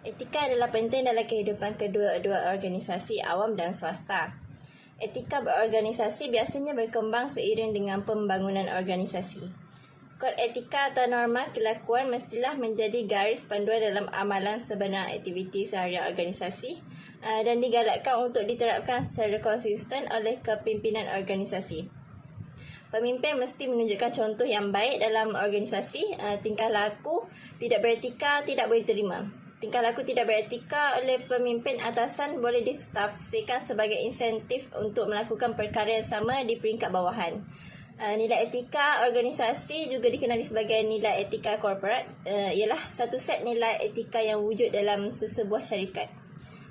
Etika adalah penting dalam kehidupan kedua-dua organisasi awam dan swasta. Etika berorganisasi biasanya berkembang seiring dengan pembangunan organisasi. Kod etika atau norma kelakuan mestilah menjadi garis panduan dalam amalan sebenar aktiviti seharian organisasi dan digalakkan untuk diterapkan secara konsisten oleh kepimpinan organisasi. Pemimpin mesti menunjukkan contoh yang baik dalam organisasi. Tingkah laku tidak beretika tidak boleh diterima. Tingkah laku tidak beretika oleh pemimpin atasan boleh ditafsirkan sebagai insentif untuk melakukan perkara yang sama di peringkat bawahan. Nilai etika organisasi juga dikenali sebagai nilai etika korporat. Ialah satu set nilai etika yang wujud dalam sesebuah syarikat.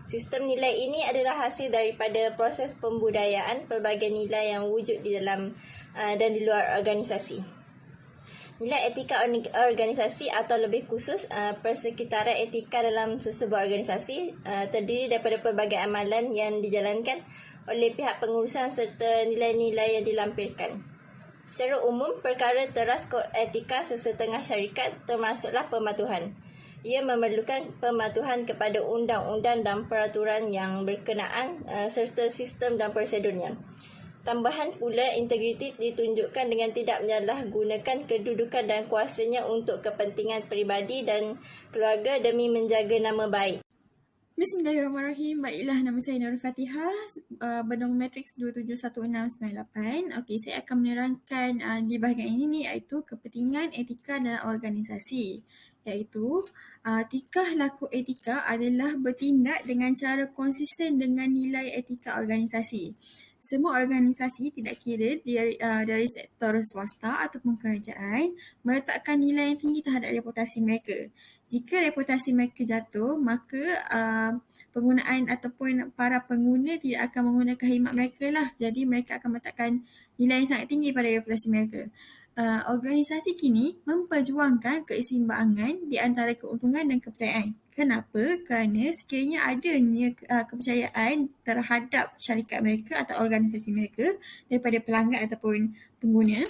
Sistem nilai ini adalah hasil daripada proses pembudayaan pelbagai nilai yang wujud di dalam dan di luar organisasi. Nilai etika organisasi atau lebih khusus persekitaran etika dalam sesebuah organisasi terdiri daripada pelbagai amalan yang dijalankan oleh pihak pengurusan serta nilai-nilai yang dilampirkan. Secara umum, perkara teras kod etika sesetengah syarikat termasuklah pematuhan. Ia memerlukan pematuhan kepada undang-undang dan peraturan yang berkenaan serta sistem dan prosedurnya. Tambahan pula, integriti ditunjukkan dengan tidak menyalahgunakan kedudukan dan kuasanya untuk kepentingan peribadi dan keluarga demi menjaga nama baik. Bismillahirrahmanirrahim. Baiklah, nama saya Nurul Fatihah, bernombor matriks 271698. Okey, saya akan menerangkan di bahagian ini iaitu kepentingan etika dalam organisasi. Iaitu, tingkah laku etika adalah bertindak dengan cara konsisten dengan nilai etika organisasi. Semua organisasi tidak kira dari sektor swasta ataupun kerajaan meletakkan nilai yang tinggi terhadap reputasi mereka. Jika reputasi mereka jatuh, maka penggunaan ataupun para pengguna tidak akan menggunakan khidmat mereka lah. Jadi mereka akan meletakkan nilai yang sangat tinggi pada reputasi mereka. Organisasi kini memperjuangkan keseimbangan di antara keuntungan dan kepercayaan. Kenapa? Kerana sekiranya adanya kepercayaan terhadap syarikat mereka atau organisasi mereka daripada pelanggan ataupun pengguna,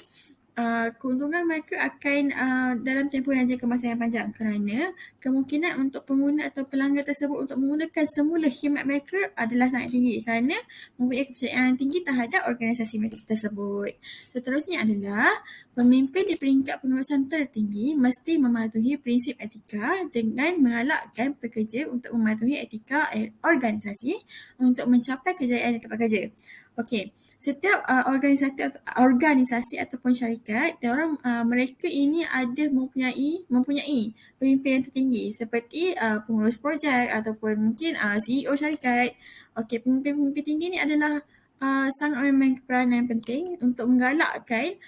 keuntungan mereka akan dalam tempoh yang jangka masa yang panjang, kerana kemungkinan untuk pengguna atau pelanggan tersebut untuk menggunakan semula khidmat mereka adalah sangat tinggi kerana mempunyai kepercayaan tinggi terhadap organisasi mereka tersebut. Seterusnya adalah pemimpin di peringkat pengurusan tertinggi mesti mematuhi prinsip etika dengan mengalakkan pekerja untuk mematuhi etika organisasi untuk mencapai kejayaan di tempat kerja. Okey. Setiap organisasi ataupun syarikat, mereka ini ada mempunyai pemimpin yang tertinggi seperti pengurus projek ataupun mungkin CEO syarikat. Okey, pemimpin-pemimpin tinggi ini adalah sangat memainkan peranan yang penting untuk menggalakkan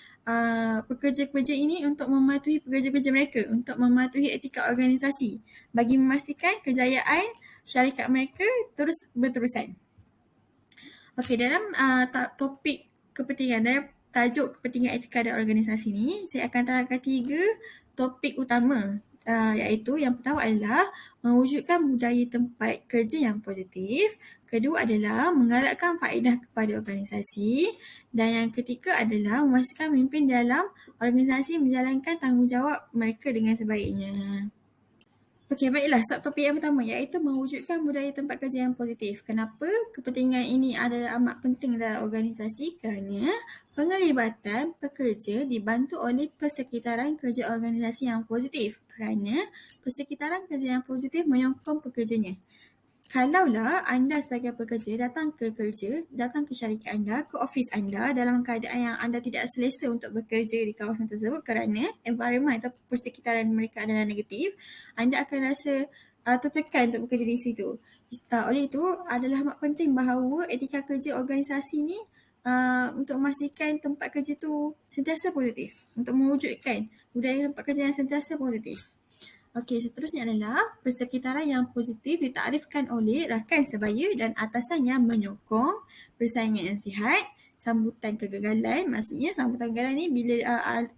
pekerja-pekerja ini untuk mematuhi pekerja-pekerja mereka, untuk mematuhi etika organisasi bagi memastikan kejayaan syarikat mereka terus berterusan. Okey, dalam topik kepentingan, dalam tajuk kepentingan etika dan organisasi ni, saya akan terangkan 3 topik utama, iaitu yang pertama adalah mewujudkan budaya tempat kerja yang positif, kedua adalah menggalakkan faedah kepada organisasi, dan yang ketiga adalah memastikan pemimpin dalam organisasi menjalankan tanggungjawab mereka dengan sebaiknya. Okey, baiklah. Subtopik yang pertama iaitu mewujudkan budaya tempat kerja yang positif. Kenapa kepentingan ini adalah amat penting dalam organisasi? Kerana penglibatan pekerja dibantu oleh persekitaran kerja organisasi yang positif. Kerana persekitaran kerja yang positif menyokong pekerjanya. Kalaulah anda sebagai pekerja datang ke syarikat anda, ke ofis anda dalam keadaan yang anda tidak selesa untuk bekerja di kawasan tersebut kerana environment atau persekitaran mereka adalah negatif, anda akan rasa tertekan untuk bekerja di situ. Oleh itu, adalah amat penting bahawa etika kerja organisasi ni untuk memastikan tempat kerja tu sentiasa positif, untuk mewujudkan budaya tempat kerja yang sentiasa positif. Okey, seterusnya adalah persekitaran yang positif ditakrifkan oleh rakan sebaya dan atasan yang menyokong persaingan yang sihat, sambutan kegagalan. Maksudnya sambutan kegagalan ni bila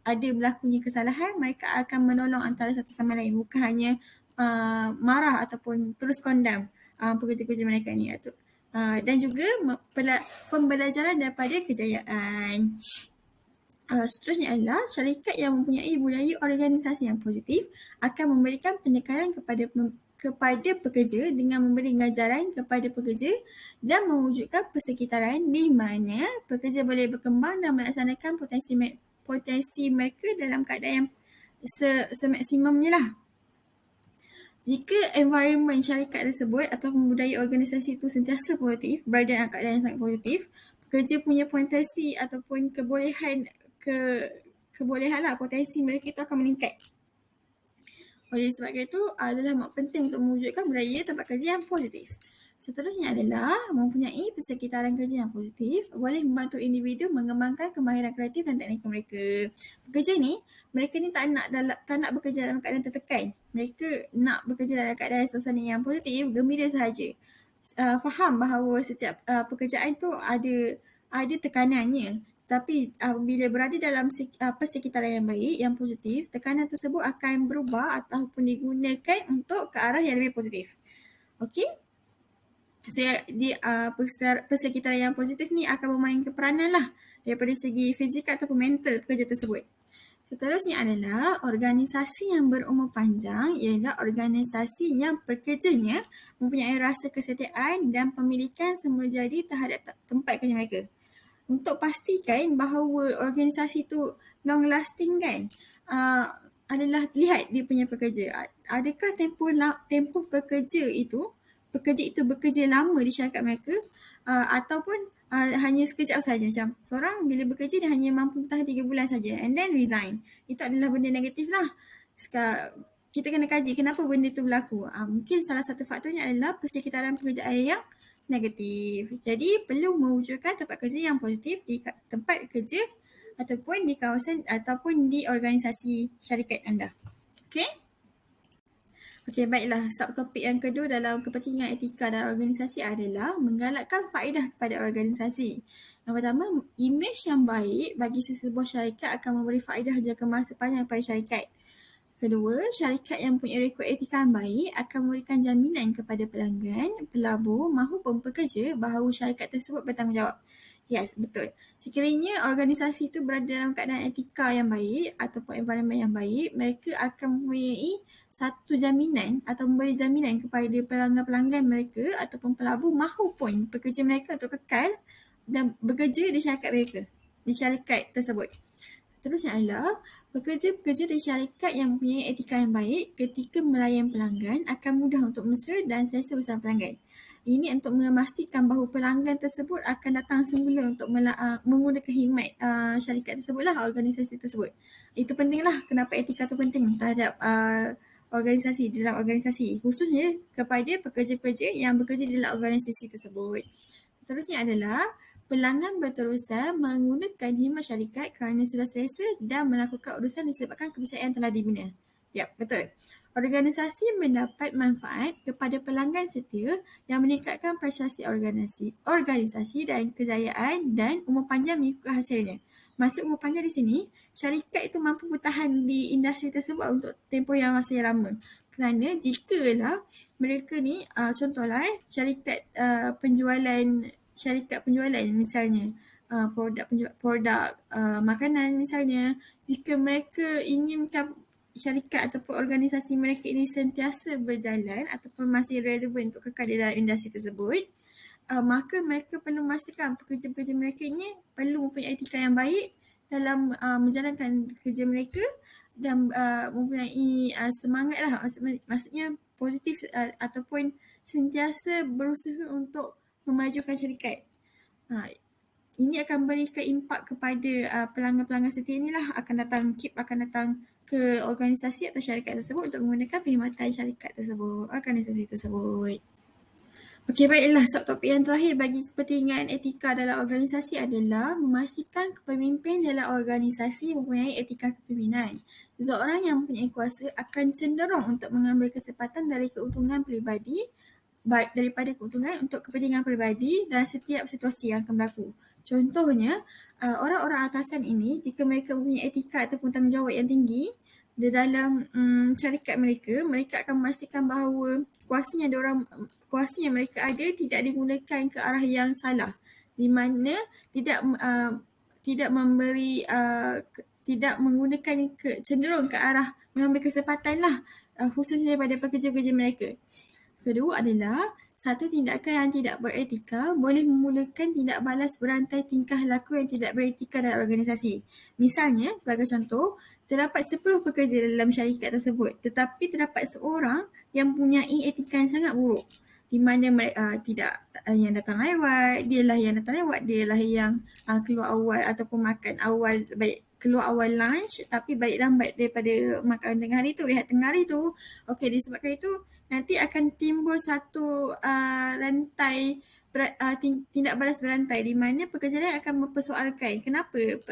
ada berlakunya kesalahan, mereka akan menolong antara satu sama lain, bukan hanya marah ataupun terus kondam pekerja-pekerja mereka ni. Dan juga pembelajaran daripada kejayaan. Seterusnya adalah syarikat yang mempunyai budaya organisasi yang positif akan memberikan penekanan kepada kepada pekerja dengan memberi ganjaran kepada pekerja dan mewujudkan persekitaran di mana pekerja boleh berkembang dan melaksanakan potensi mereka dalam keadaan yang semaksimumnya lah. Jika environment syarikat tersebut atau budaya organisasi itu sentiasa positif, berada dalam keadaan yang sangat positif, pekerja punya potensi ataupun kebolehan lah, potensi mereka itu akan meningkat. Oleh sebab itu adalah amat penting untuk mewujudkan budaya tempat kerja yang positif. Seterusnya adalah mempunyai persekitaran kerja yang positif boleh membantu individu mengembangkan kemahiran kreatif dan teknik mereka. Pekerja ni, mereka ni tak nak bekerja dalam keadaan tertekan. Mereka nak bekerja dalam keadaan suasana yang positif, gembira sahaja. Faham bahawa setiap pekerjaan tu ada tekanannya. Tapi bila berada dalam persekitaran yang baik, yang positif, tekanan tersebut akan berubah ataupun digunakan untuk ke arah yang lebih positif. Okey? Persekitaran yang positif ni akan memainkan peranan lah daripada segi fizikal ataupun mental pekerja tersebut. Seterusnya adalah organisasi yang berumur panjang ialah organisasi yang pekerjanya mempunyai rasa kesetiaan dan pemilikan semula jadi terhadap tempat kerja mereka. Untuk pastikan bahawa organisasi tu long lasting kan, adalah lihat dia punya pekerja. Adakah tempoh pekerja itu bekerja lama di syarikat mereka ataupun hanya sekejap saja. Macam seorang bila bekerja dia hanya mampu bertahan 3 bulan saja and then resign. Itu adalah benda negatif lah. Kita kena kaji kenapa benda itu berlaku. Mungkin salah satu faktornya adalah persekitaran pekerjaan yang negatif. Jadi perlu mewujudkan tempat kerja yang positif di tempat kerja ataupun di kawasan ataupun di organisasi syarikat anda. Okey? Okey, baiklah. Subtopik yang kedua dalam kepentingan etika dan organisasi adalah menggalakkan faedah kepada organisasi. Yang pertama, imej yang baik bagi sesebuah syarikat akan memberi faedah jangka masa panjang kepada syarikat. Kedua, syarikat yang punya rekod etika yang baik akan memberikan jaminan kepada pelanggan, pelabur maupun pekerja bahawa syarikat tersebut bertanggungjawab. Yes, betul. Sekiranya organisasi itu berada dalam keadaan etika yang baik ataupun environment yang baik, mereka akan mempunyai satu jaminan atau memberi jaminan kepada pelanggan-pelanggan mereka ataupun pelabur maupun pekerja mereka untuk kekal dan bekerja di syarikat mereka, di syarikat tersebut. Terusnya adalah pekerja-pekerja di syarikat yang mempunyai etika yang baik ketika melayan pelanggan akan mudah untuk mesra dan selesa bersama pelanggan. Ini untuk memastikan bahawa pelanggan tersebut akan datang semula untuk menggunakan khidmat syarikat tersebut lah, organisasi tersebut. Itu pentinglah kenapa etika itu penting terhadap organisasi, dalam organisasi. Khususnya kepada pekerja-pekerja yang bekerja dalam organisasi tersebut. Terusnya adalah pelanggan berterusan menggunakan khidmat syarikat kerana sudah selesa dan melakukan urusan disebabkan kepercayaan telah dibina. Ya, betul. Organisasi mendapat manfaat kepada pelanggan setia yang meningkatkan prestasi organisasi dan kejayaan dan umur panjang mengikut hasilnya. Maksud umur panjang di sini, syarikat itu mampu bertahan di industri tersebut untuk tempoh yang masih lama. Kerana jikalau mereka ni, contohlah syarikat penjualan misalnya, produk makanan misalnya, jika mereka inginkan syarikat ataupun organisasi mereka ini sentiasa berjalan ataupun masih relevan untuk kekal di dalam industri tersebut, maka mereka perlu memastikan pekerja-pekerja mereka ini perlu mempunyai etika yang baik dalam menjalankan kerja mereka dan mempunyai semangat lah, maksudnya positif ataupun sentiasa berusaha untuk memajukan syarikat. Ini akan berikan impak kepada pelanggan-pelanggan setia inilah, akan datang ke organisasi atau syarikat tersebut untuk menggunakan perkhidmatan syarikat tersebut, organisasi tersebut. Okey, baiklah. Subtopik yang terakhir bagi kepentingan etika dalam organisasi adalah memastikan kepemimpin dalam organisasi mempunyai etika kepimpinan. Seseorang yang mempunyai kuasa akan cenderung untuk mengambil kesempatan dari keuntungan peribadi daripada keuntungan untuk kepentingan peribadi dalam setiap situasi yang akan berlaku. Contohnya, orang-orang atasan ini jika mereka mempunyai etika ataupun tanggungjawab yang tinggi di dalam syarikat mereka, mereka akan memastikan bahawa kuasa yang mereka ada tidak digunakan ke arah yang salah, di mana tidak menggunakan cenderung ke arah mengambil kesempatan lah khususnya daripada pekerja-pekerja mereka. Kedua adalah satu tindakan yang tidak beretika boleh memulakan tindak balas berantai tingkah laku yang tidak beretika dalam organisasi. Misalnya, sebagai contoh, terdapat 10 pekerja dalam syarikat tersebut tetapi terdapat seorang yang mempunyai etika yang sangat buruk di mana mereka tidak yang datang lewat, dialah yang keluar awal ataupun makan awal, baik keluar awal lunch tapi balik lambat daripada makan tengah hari tu, rehat tengah hari tu. Okey, disebabkan itu nanti akan timbul satu rantai tindak balas berantai di mana pekerja lain akan mempersoalkan kenapa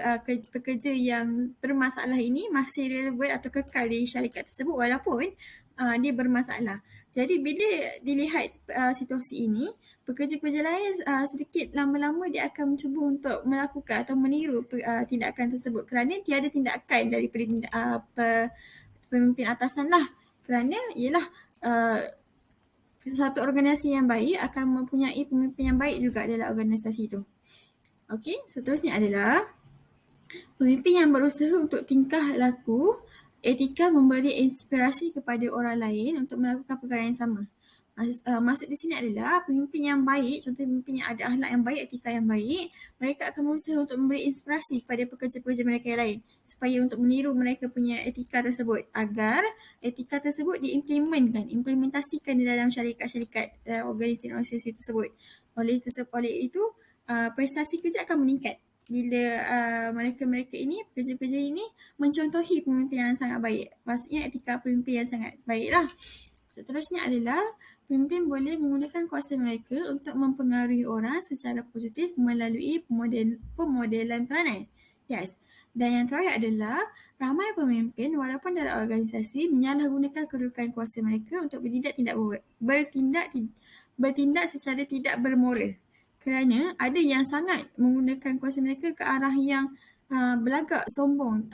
pekerja yang bermasalah ini masih relevan atau kekal di syarikat tersebut walaupun dia bermasalah. Jadi bila dilihat situasi ini, pekerja-pekerja lain sedikit lama-lama dia akan mencuba untuk melakukan atau meniru tindakan tersebut kerana tiada tindakan daripada pemimpin atasan lah. Kerana ialah satu organisasi yang baik akan mempunyai pemimpin yang baik juga dalam organisasi itu. Okey, seterusnya adalah pemimpin yang berusaha untuk tingkah laku etika memberi inspirasi kepada orang lain untuk melakukan perkara yang sama. Maksud di sini adalah pemimpin yang baik, contoh pemimpin yang ada akhlak yang baik, etika yang baik, mereka akan berusaha untuk memberi inspirasi kepada pekerja-pekerja mereka yang lain supaya untuk meniru mereka punya etika tersebut agar etika tersebut implementasikan di dalam syarikat-syarikat organisasi tersebut. Oleh itu, prestasi kerja akan meningkat bila mereka-mereka ini, pekerja-pekerja ini mencontohi pemimpin yang sangat baik. Maksudnya etika pemimpin yang sangat baik lah. Seterusnya adalah pemimpin boleh menggunakan kuasa mereka untuk mempengaruhi orang secara positif melalui pemodelan peranan. Yes. Dan yang terakhir adalah ramai pemimpin walaupun dalam organisasi menyalahgunakan kedudukan kuasa mereka untuk bertindak secara tidak bermoral. Kerana ada yang sangat menggunakan kuasa mereka ke arah yang belagak sombong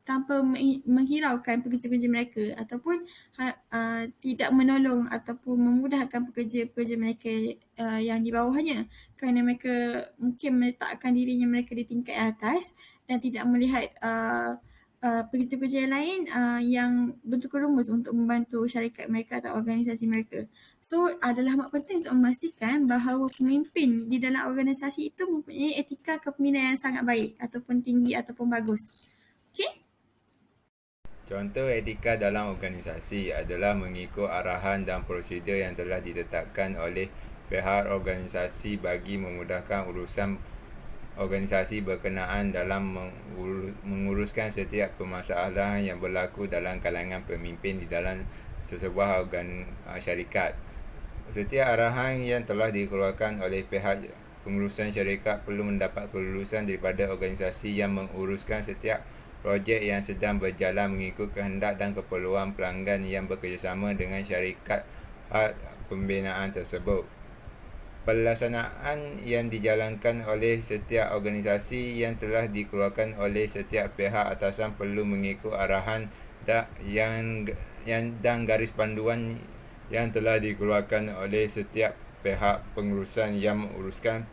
tanpa menghiraukan pekerja-pekerja mereka ataupun tidak menolong ataupun memudahkan pekerja-pekerja mereka yang di bawahnya kerana mereka mungkin meletakkan dirinya mereka di tingkat atas dan tidak melihat pekerja-pekerja yang lain yang bentuk rumus untuk membantu syarikat mereka atau organisasi mereka. So, adalah amat penting untuk memastikan bahawa pemimpin di dalam organisasi itu mempunyai etika kepimpinan yang sangat baik ataupun tinggi ataupun bagus. Okey? Contoh etika dalam organisasi adalah mengikut arahan dan prosedur yang telah ditetapkan oleh pihak organisasi bagi memudahkan urusan organisasi berkenaan dalam menguruskan setiap permasalahan yang berlaku dalam kalangan pemimpin di dalam sesebuah syarikat. Setiap arahan yang telah dikeluarkan oleh pihak pengurusan syarikat perlu mendapat kelulusan daripada organisasi yang menguruskan setiap projek yang sedang berjalan mengikut kehendak dan keperluan pelanggan yang bekerjasama dengan syarikat pembinaan tersebut. Pelaksanaan yang dijalankan oleh setiap organisasi yang telah dikeluarkan oleh setiap pihak atasan perlu mengikut arahan dan garis panduan yang telah dikeluarkan oleh setiap pihak pengurusan yang menguruskan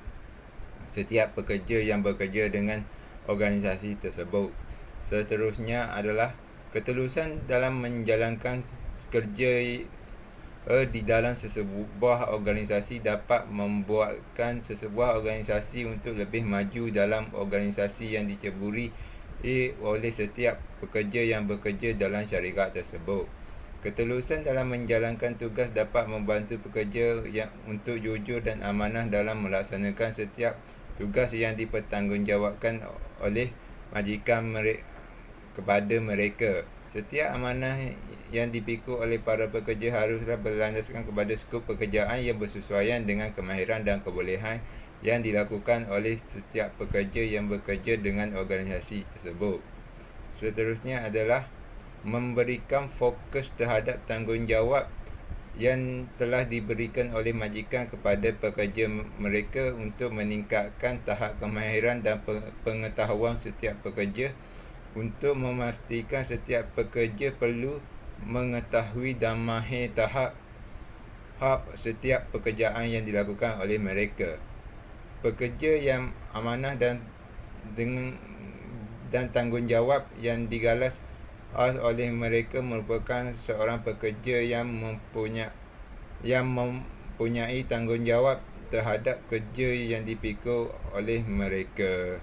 setiap pekerja yang bekerja dengan organisasi tersebut. Seterusnya adalah ketulusan dalam menjalankan kerja di dalam sesebuah organisasi dapat membuatkan sesebuah organisasi untuk lebih maju dalam organisasi yang diceburi oleh setiap pekerja yang bekerja dalam syarikat tersebut. Ketulusan dalam menjalankan tugas dapat membantu pekerja yang untuk jujur dan amanah dalam melaksanakan setiap tugas yang dipertanggungjawabkan oleh majikan kepada mereka. Setiap amanah yang dipikul oleh para pekerja haruslah berlandaskan kepada skop pekerjaan yang bersesuaian dengan kemahiran dan kebolehan yang dilakukan oleh setiap pekerja yang bekerja dengan organisasi tersebut. Seterusnya adalah memberikan fokus terhadap tanggungjawab yang telah diberikan oleh majikan kepada pekerja mereka untuk meningkatkan tahap kemahiran dan pengetahuan setiap pekerja. Untuk memastikan setiap pekerja perlu mengetahui dan mahir tahap setiap pekerjaan yang dilakukan oleh mereka. Pekerja yang amanah dan tanggungjawab yang digalas oleh mereka merupakan seorang pekerja yang mempunyai tanggungjawab terhadap kerja yang dipikul oleh mereka.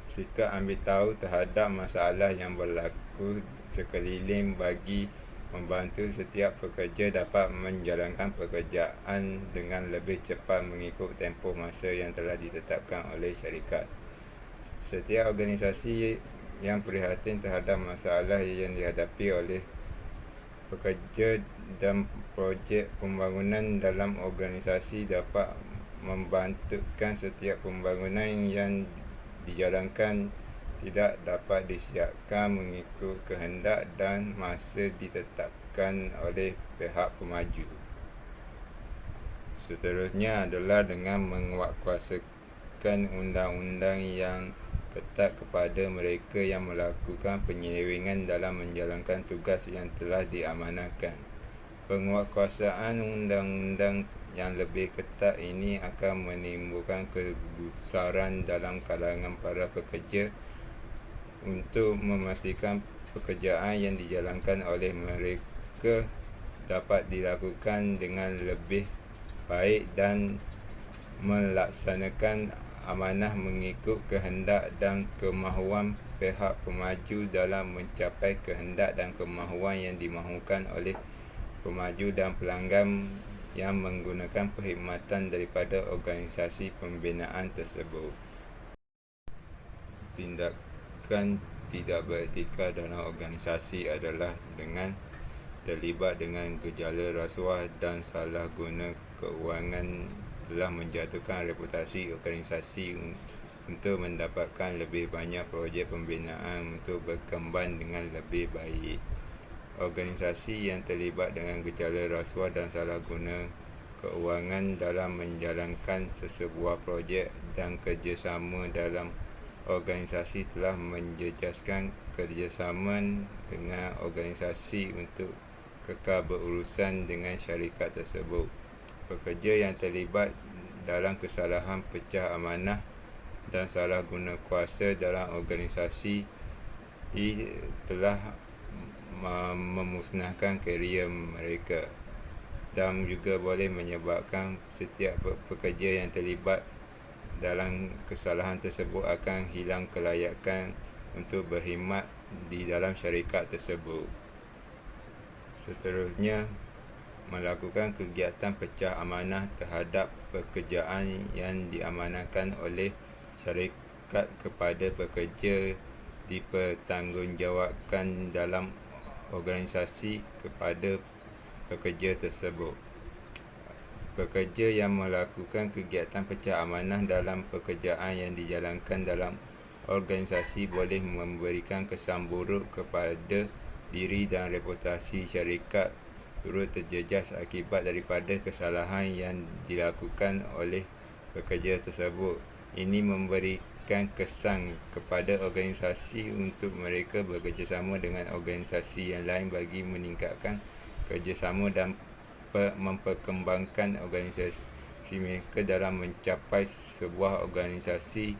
Sikap ambil tahu terhadap masalah yang berlaku sekeliling bagi membantu setiap pekerja dapat menjalankan pekerjaan dengan lebih cepat mengikut tempoh masa yang telah ditetapkan oleh syarikat. Setiap organisasi yang prihatin terhadap masalah yang dihadapi oleh pekerja dan projek pembangunan dalam organisasi dapat membantukan setiap pembangunan yang dijalankan tidak dapat disiapkan mengikut kehendak dan masa ditetapkan oleh pihak pemaju. Seterusnya adalah dengan menguatkuasakan undang-undang yang ketat kepada mereka yang melakukan penyelewengan dalam menjalankan tugas yang telah diamanahkan. Penguatkuasaan undang-undang yang lebih ketat ini akan menimbulkan kegusaran dalam kalangan para pekerja untuk memastikan pekerjaan yang dijalankan oleh mereka dapat dilakukan dengan lebih baik dan melaksanakan amanah mengikut kehendak dan kemahuan pihak pemaju dalam mencapai kehendak dan kemahuan yang dimahukan oleh pemaju dan pelanggan yang menggunakan perkhidmatan daripada organisasi pembinaan tersebut. Tindakan tidak beretika dalam organisasi adalah dengan terlibat dengan gejala rasuah dan salah guna keuangan telah menjatuhkan reputasi organisasi untuk mendapatkan lebih banyak projek pembinaan untuk berkembang dengan lebih baik. Organisasi yang terlibat dengan gejala rasuah dan salah guna keuangan dalam menjalankan sesebuah projek dan kerjasama dalam organisasi telah menjejaskan kerjasama dengan organisasi untuk kekal berurusan dengan syarikat tersebut. Pekerja yang terlibat dalam kesalahan pecah amanah dan salah guna kuasa dalam organisasi telah memusnahkan kerjaya mereka dan juga boleh menyebabkan setiap pekerja yang terlibat dalam kesalahan tersebut akan hilang kelayakan untuk berkhidmat di dalam syarikat tersebut. Seterusnya, melakukan kegiatan pecah amanah terhadap pekerjaan yang diamanahkan oleh syarikat kepada pekerja dipertanggungjawabkan dalam organisasi kepada pekerja tersebut. Pekerja yang melakukan kegiatan pecah amanah dalam pekerjaan yang dijalankan dalam organisasi boleh memberikan kesan buruk kepada diri dan reputasi syarikat turut terjejas akibat daripada kesalahan yang dilakukan oleh pekerja tersebut. Ini memberikan kesan kepada organisasi untuk mereka bekerjasama dengan organisasi yang lain bagi meningkatkan kerjasama dan memperkembangkan organisasi mereka dalam mencapai sebuah organisasi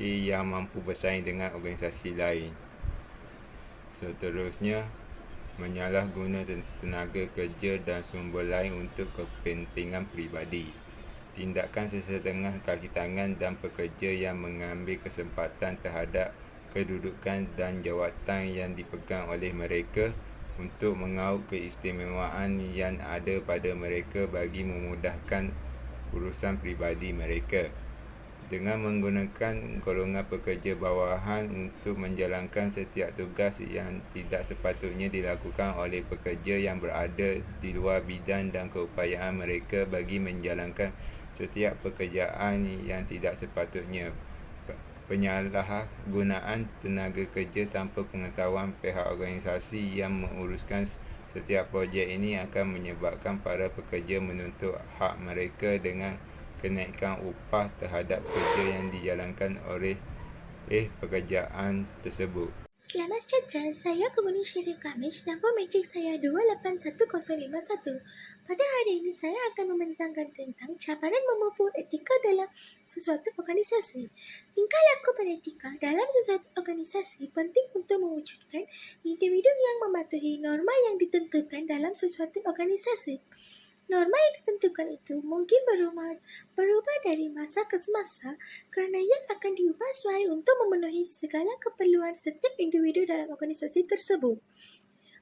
yang mampu bersaing dengan organisasi lain. Seterusnya, menyalahguna tenaga kerja dan sumber lain untuk kepentingan peribadi. Tindakan sesetengah kaki tangan dan pekerja yang mengambil kesempatan terhadap kedudukan dan jawatan yang dipegang oleh mereka untuk mengaut keistimewaan yang ada pada mereka bagi memudahkan urusan peribadi mereka. Dengan menggunakan golongan pekerja bawahan untuk menjalankan setiap tugas yang tidak sepatutnya dilakukan oleh pekerja yang berada di luar bidang dan keupayaan mereka bagi menjalankan setiap pekerjaan yang tidak sepatutnya. Penyalahgunaan tenaga kerja tanpa pengetahuan pihak organisasi yang menguruskan setiap projek ini akan menyebabkan para pekerja menuntut hak mereka dengan kenaikan upah terhadap kerja yang dijalankan oleh pekerjaan tersebut. Selamat sejahtera, saya penghuni Syarif Kamij, nombor matrik saya 28151. Pada hari ini saya akan membentangkan tentang cabaran memupuk etika dalam sesuatu organisasi. Tingkah laku beretika dalam sesuatu organisasi penting untuk mewujudkan individu yang mematuhi norma yang ditentukan dalam sesuatu organisasi. Norma yang ditentukan itu mungkin berubah dari masa ke masa kerana ia akan diubah sesuai untuk memenuhi segala keperluan setiap individu dalam organisasi tersebut.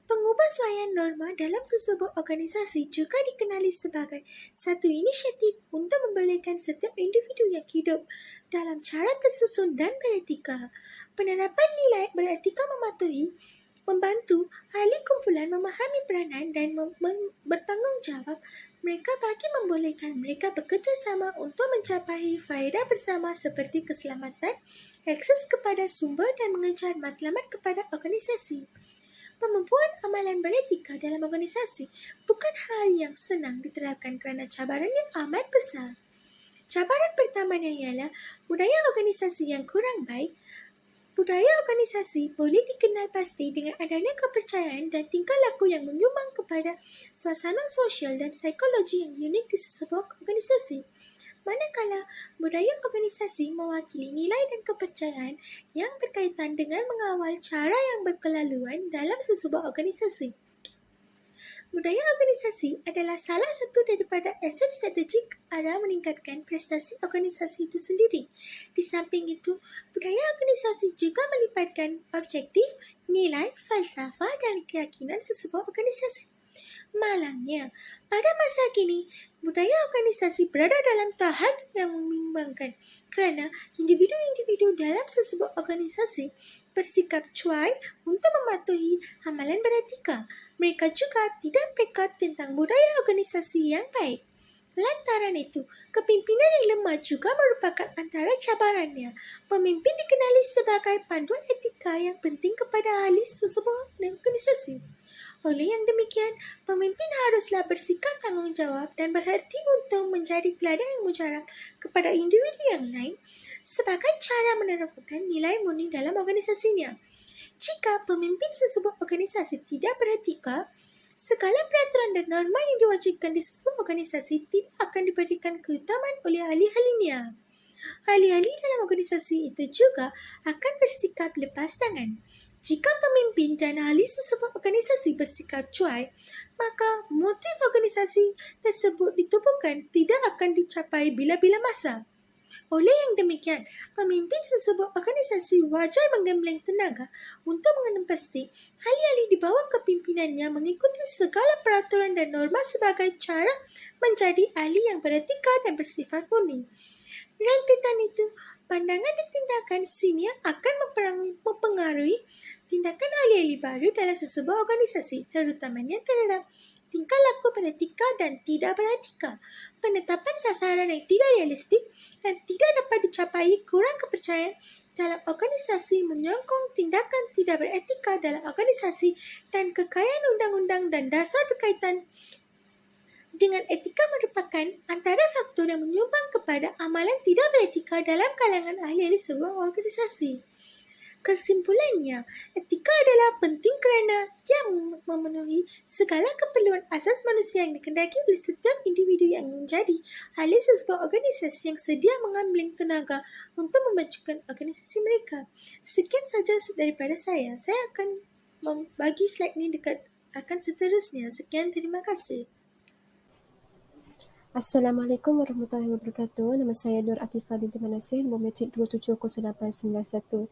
Pengubahsuaian norma dalam sesebuah organisasi juga dikenali sebagai satu inisiatif untuk membolehkan setiap individu yang hidup dalam cara tersusun dan beretika. Penerapan nilai beretika membantu ahli kumpulan memahami peranan dan bertanggungjawab mereka bagi membolehkan mereka bekerjasama untuk mencapai faedah bersama seperti keselamatan, akses kepada sumber dan mengejar matlamat kepada organisasi. Pemupuan amalan beretika dalam organisasi bukan hal yang senang diterapkan kerana cabaran yang amat besar. Cabaran pertamanya ialah budaya organisasi yang kurang baik. Budaya organisasi boleh dikenal pasti dengan adanya kepercayaan dan tingkah laku yang menyumbang kepada suasana sosial dan psikologi yang unik di sesebuah organisasi. Manakala budaya organisasi mewakili nilai dan kepercayaan yang berkaitan dengan mengawal cara yang berkelaluan dalam sesebuah organisasi. Budaya organisasi adalah salah satu daripada aset strategik arah meningkatkan prestasi organisasi itu sendiri. Di samping itu, budaya organisasi juga melibatkan objektif, nilai, falsafah dan keyakinan sesebuah organisasi. Malangnya, pada masa kini, budaya organisasi berada dalam tahap yang membimbangkan kerana individu-individu dalam sesebuah organisasi bersikap cuai untuk mematuhi amalan beretika. Mereka juga tidak peka tentang budaya organisasi yang baik. Lantaran itu, kepimpinan yang lemah juga merupakan antara cabarannya. Pemimpin dikenali sebagai panduan etika yang penting kepada ahli sesebuah organisasi. Oleh yang demikian, pemimpin haruslah bersikap tanggungjawab dan berhati untuk menjadi teladan yang mujarab kepada individu yang lain sebagai cara menerapkan nilai murni dalam organisasinya. Jika pemimpin sesebuah organisasi tidak beretika, segala peraturan dan norma yang diwajibkan di sesebuah organisasi tidak akan diberikan keutamaan oleh ahli-ahlinya. Ahli-ahli dalam organisasi itu juga akan bersikap lepas tangan. Jika pemimpin dan ahli sesebuah organisasi bersikap cuai, maka motif organisasi tersebut ditubuhkan tidak akan dicapai bila-bila masa. Oleh yang demikian, pemimpin sesebuah organisasi wajar menggembleng tenaga untuk mengenempasti ahli-ahli di bawah kepimpinannya mengikuti segala peraturan dan norma sebagai cara menjadi ahli yang beretika dan bersifat murni. Rentetan itu, pandangan dan tindakan senior akan mempengaruhi tindakan ahli-ahli baru dalam sesebuah organisasi, terutamanya terhadap tingkah laku beretika dan tidak beretika. Penetapan sasaran yang tidak realistik dan tidak dapat dicapai kurang kepercayaan dalam organisasi menyokong tindakan tidak beretika dalam organisasi dan kekayaan undang-undang dan dasar berkaitan dengan etika merupakan antara faktor yang menyumbang kepada amalan tidak beretika dalam kalangan ahli-ahli sebuah organisasi. Kesimpulannya, etika adalah penting kerana ia memenuhi segala keperluan asas manusia yang dikendaki oleh setiap individu yang menjadi ahli sebuah organisasi yang sedia mengambil tenaga untuk memajukan organisasi mereka. Sekian saja daripada saya. Saya akan membagi slide ini dekat rakan seterusnya. Sekian, terima kasih. Assalamualaikum warahmatullahi wabarakatuh. Nama saya Nur Atifah binti Manasir, nombor metrik 270891.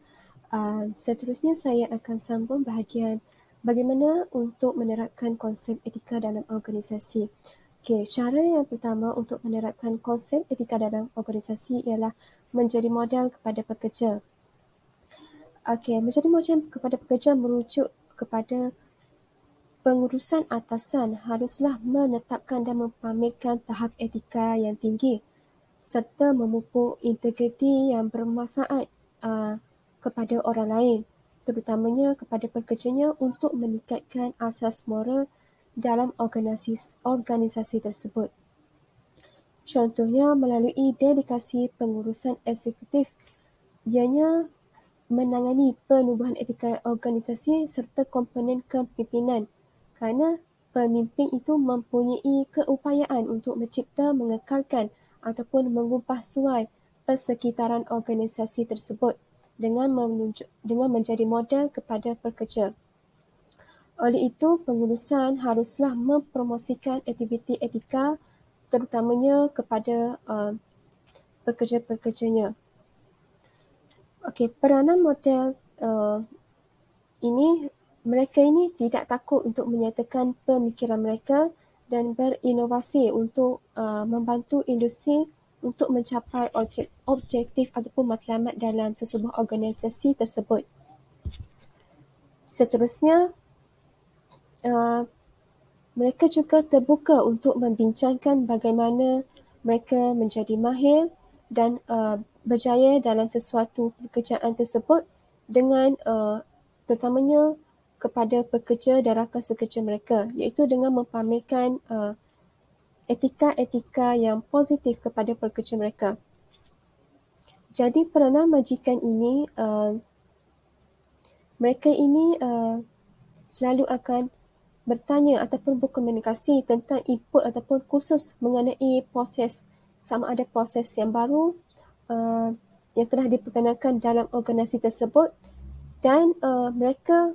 Seterusnya saya akan sambung bahagian bagaimana untuk menerapkan konsep etika dalam organisasi. Okey, cara yang pertama untuk menerapkan konsep etika dalam organisasi ialah menjadi model kepada pekerja. Okey, menjadi model kepada pekerja merujuk kepada pengurusan atasan haruslah menetapkan dan mempamerkan tahap etika yang tinggi serta memupuk integriti yang bermanfaat kepada orang lain, terutamanya kepada pekerjanya untuk meningkatkan asas moral dalam organisasi tersebut. Contohnya melalui dedikasi pengurusan eksekutif, ianya menangani penubuhan etika organisasi serta komponen kepimpinan kerana pemimpin itu mempunyai keupayaan untuk mencipta, mengekalkan ataupun mengubah suai persekitaran organisasi tersebut dengan menjadi model kepada pekerja. Oleh itu, pengurusan haruslah mempromosikan aktiviti etika terutamanya kepada pekerja-pekerjanya. Okey, peranan model mereka ini tidak takut untuk menyatakan pemikiran mereka dan berinovasi untuk membantu industri untuk mencapai objektif ataupun matlamat dalam sesebuah organisasi tersebut. Seterusnya, mereka juga terbuka untuk membincangkan bagaimana mereka menjadi mahir dan berjaya dalam sesuatu pekerjaan tersebut dengan terutamanya kepada pekerja dan rakan sekerja mereka, iaitu dengan mempamerkan etika-etika yang positif kepada pekerja mereka. Jadi peranan majikan ini, mereka ini selalu akan bertanya ataupun berkomunikasi tentang input ataupun khusus mengenai proses, sama ada proses yang baru yang telah diperkenalkan dalam organisasi tersebut, dan mereka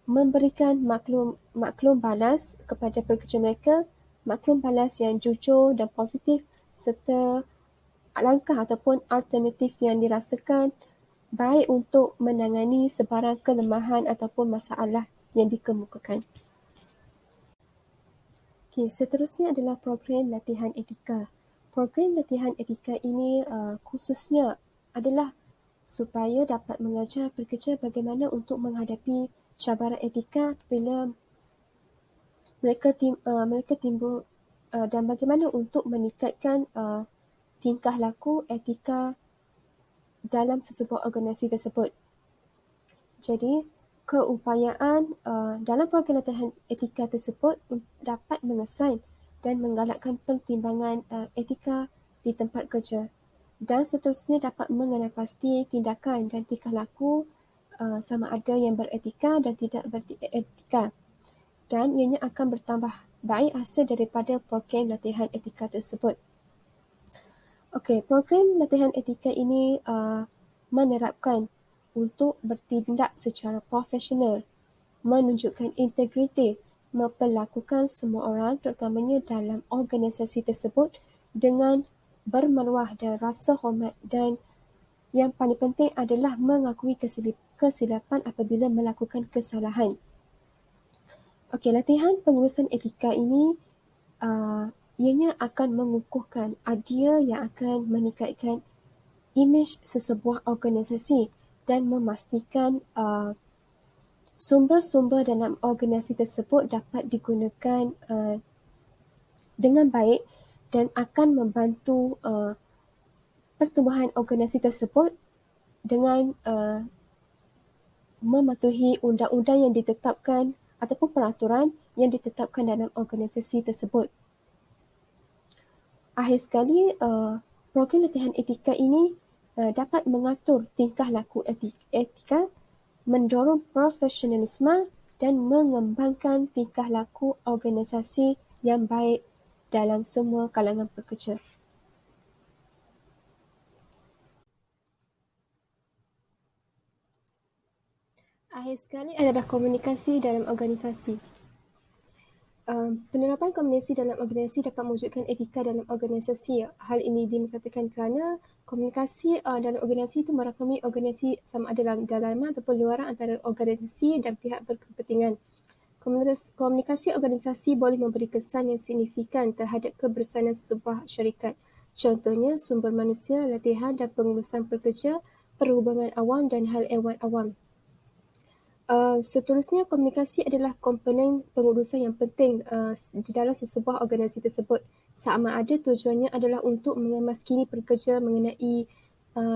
memberikan maklum balas kepada pekerja mereka, maklum balas yang jujur dan positif serta langkah ataupun alternatif yang dirasakan baik untuk menangani sebarang kelemahan ataupun masalah yang dikemukakan. Okay, seterusnya adalah program latihan etika. Program latihan etika ini khususnya adalah supaya dapat mengajar pekerja bagaimana untuk menghadapi cabaran etika apabila mereka timbul dan bagaimana untuk meningkatkan tingkah laku etika dalam sesebuah organisasi tersebut. Jadi, keupayaan dalam program latihan etika tersebut dapat mengesan dan menggalakkan pertimbangan etika di tempat kerja, dan seterusnya dapat mengenal pasti tindakan dan tingkah laku sama ada yang beretika dan tidak beretika, dan ianya akan bertambah baik hasil daripada program latihan etika tersebut. Okey, program latihan etika ini menerapkan untuk bertindak secara profesional, menunjukkan integriti, memperlakukan semua orang terutamanya dalam organisasi tersebut dengan bermaruah dan rasa hormat, dan yang paling penting adalah mengakui kesilapan apabila melakukan kesalahan. Okey, latihan pengurusan etika ini ianya akan mengukuhkan idea yang akan meningkatkan imej sesebuah organisasi dan memastikan sumber-sumber dalam organisasi tersebut dapat digunakan dengan baik dan akan membantu pertumbuhan organisasi tersebut dengan mematuhi undang-undang yang ditetapkan ataupun peraturan yang ditetapkan dalam organisasi tersebut. Akhir sekali, program latihan etika ini dapat mengatur tingkah laku etika, mendorong profesionalisme dan mengembangkan tingkah laku organisasi yang baik dalam semua kalangan pekerja. Akhir sekali adalah komunikasi dalam organisasi. Penerapan komunikasi dalam organisasi dapat mewujudkan etika dalam organisasi. Hal ini diperhatikan kerana komunikasi dalam organisasi itu merakumi organisasi sama ada dalam dalaman ataupun luaran antara organisasi dan pihak berkepentingan. Komunikasi organisasi boleh memberi kesan yang signifikan terhadap kebersamaan sebuah syarikat. Contohnya sumber manusia, latihan dan pengurusan pekerja, perhubungan awam dan hal ehwal awam. Seterusnya, komunikasi adalah komponen pengurusan yang penting di dalam sesebuah organisasi tersebut. Sama ada tujuannya adalah untuk mengemaskini pekerja mengenai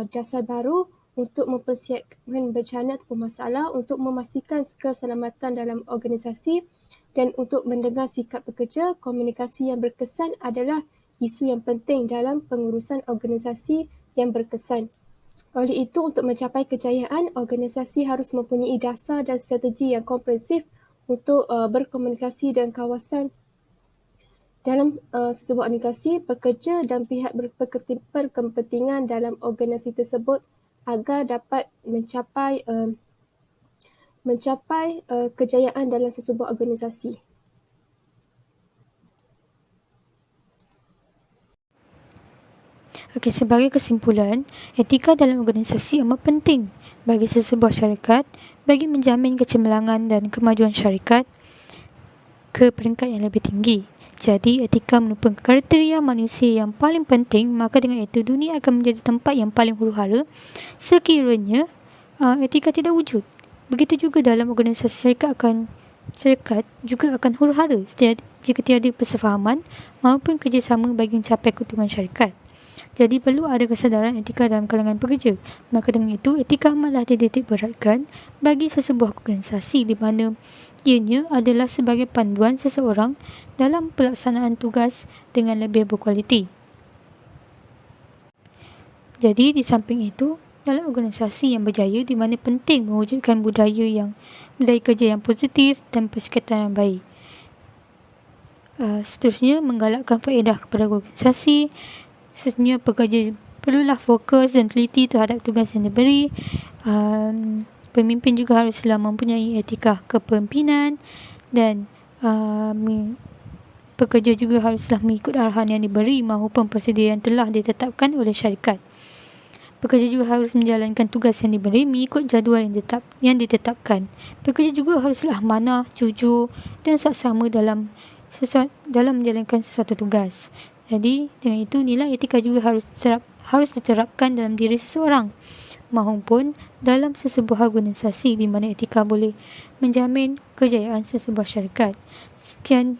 dasar baru untuk mempersiapkan bencana atau masalah, untuk memastikan keselamatan dalam organisasi dan untuk mendengar sikap pekerja. Komunikasi yang berkesan adalah isu yang penting dalam pengurusan organisasi yang berkesan. Oleh itu, untuk mencapai kejayaan, organisasi harus mempunyai dasar dan strategi yang komprehensif untuk berkomunikasi dengan kawasan dalam sesebuah organisasi, pekerja dan pihak berkepentingan dalam organisasi tersebut agar dapat mencapai kejayaan dalam sesebuah organisasi. Okey, sebagai kesimpulan, etika dalam organisasi amat penting bagi sesebuah syarikat bagi menjamin kecemerlangan dan kemajuan syarikat ke peringkat yang lebih tinggi. Jadi, etika merupakan kriteria manusia yang paling penting, maka dengan itu dunia akan menjadi tempat yang paling huru-hara sekiranya etika tidak wujud. Begitu juga dalam organisasi syarikat juga akan huru-hara jika tiada persefahaman maupun kerjasama bagi mencapai keuntungan syarikat. Jadi perlu ada kesedaran etika dalam kalangan pekerja. Maka dengan itu, etika amatlah dititik beratkan bagi sesebuah organisasi di mana ianya adalah sebagai panduan seseorang dalam pelaksanaan tugas dengan lebih berkualiti. Jadi di samping itu, dalam organisasi yang berjaya di mana penting mewujudkan budaya kerja yang positif dan persekitaran yang baik. Seterusnya, menggalakkan faedah kepada organisasi. Seterusnya, pekerja perlulah fokus dan teliti terhadap tugas yang diberi. Pemimpin juga haruslah mempunyai etika kepemimpinan dan pekerja juga haruslah mengikut arahan yang diberi maupun prosedur yang telah ditetapkan oleh syarikat. Pekerja juga harus menjalankan tugas yang diberi mengikut jadual yang ditetapkan. Pekerja juga haruslah amanah, jujur dan saksama dalam menjalankan sesuatu tugas. Jadi, dengan itu nilai etika juga harus diterapkan dalam diri seseorang maupun dalam sesebuah organisasi di mana etika boleh menjamin kejayaan sesebuah syarikat. Sekian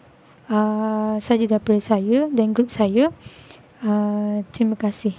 saja daripada saya dan grup saya. Terima kasih.